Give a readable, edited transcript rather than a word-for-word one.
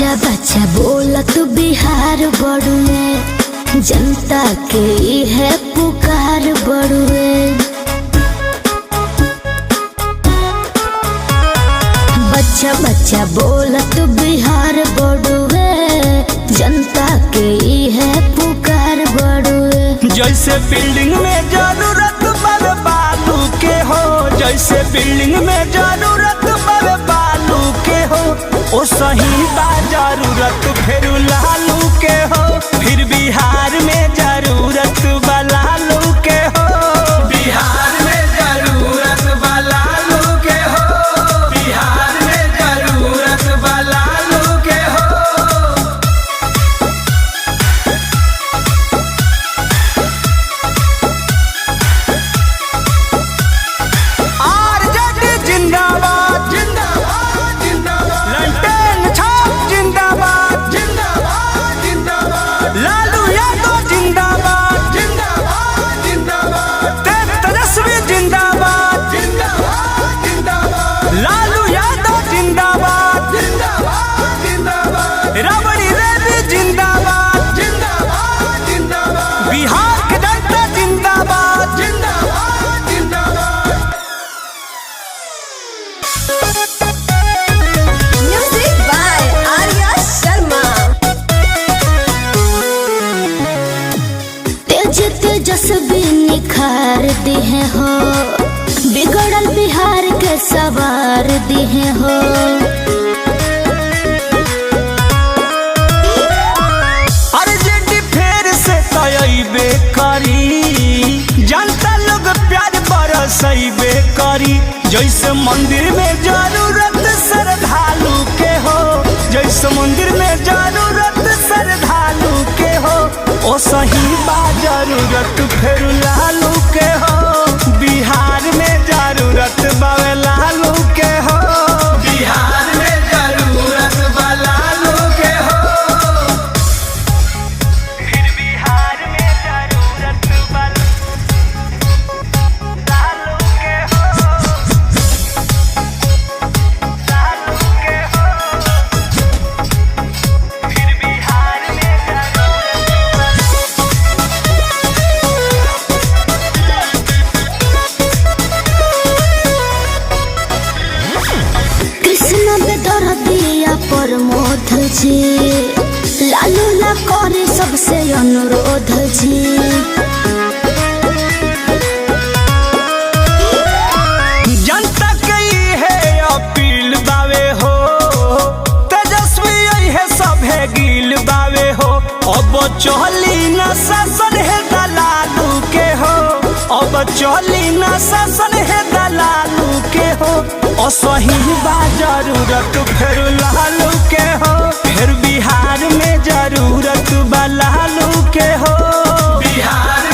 बच्चा बच्चा बोलत बिहार बड़ुए, जनता के है पुकार बड़ुए। बच्चा बच्चा बोलत बिहार बड़ुए, जनता के है पुकार बड़ुए। जैसे बिल्डिंग में जरूरत बड़े बालू के हो, जैसे बिल्डिंग में जरूरत बड़े बालू के हो, ओ सही बा जरूरत फिर लालू के हो। फिर बिहार में जरूरत बा लालू के हो, बिहार में जरूरत बा लालू के हो, बिहार में जरूरत बा लालू के हो। आरजेडी जिंदाबाद जिंदाबाद जिंदाबाद, लंटेन छाप जिंदाबाद जिंदाबाद जिंदाबाद, लालू यादव जिंदाबाद जिंदाबाद जिंदाबाद, तेजस्वी जिंदाबाद जिंदाबाद जिंदाबाद, लालू यादव जिंदाबाद जिंदाबाद जिंदाबाद, राबड़ी देवी जिंदाबाद जिंदाबाद जिंदाबाद, बिहार के जनता जिंदाबाद जिंदाबाद जिंदाबाद। Music by Arya Sharma. तेज तेजस्वी निखार दिहे हो, बिगड़ल बिहार के सवार दिहे हो। आरजेडी फेर से तयबे करी, जनता लोग प्यार बरसैबे करी। जैसे मंदिर में जरूरत श्रद्धालु के हो, जैसे मंदिर में जरूरत श्रद्धालु के हो, ओ सही बा जरूरत फिर लालू के हो। बिहार में जरूरत बावे लालू के हो, बिहार में जरूरत बा लालू के हो। फिर बिहार में जरूरत बा लालू के हो, लालू के हो। फिर बिहार में कृष्ण बेदर दिया प्रमोद जी, लालू ला करे सबसे अनुरोध जी। जनता कई है अपील बावे हो, तेजस्वी है सभे गिल बावे हो। अब चली न शासन है दलालू के हो, अब चली न शासन है दलालू के हो, असही बा जरूरत फिर लालू के हो। फिर बिहार में जरूरत बा लालू के हो, बिहार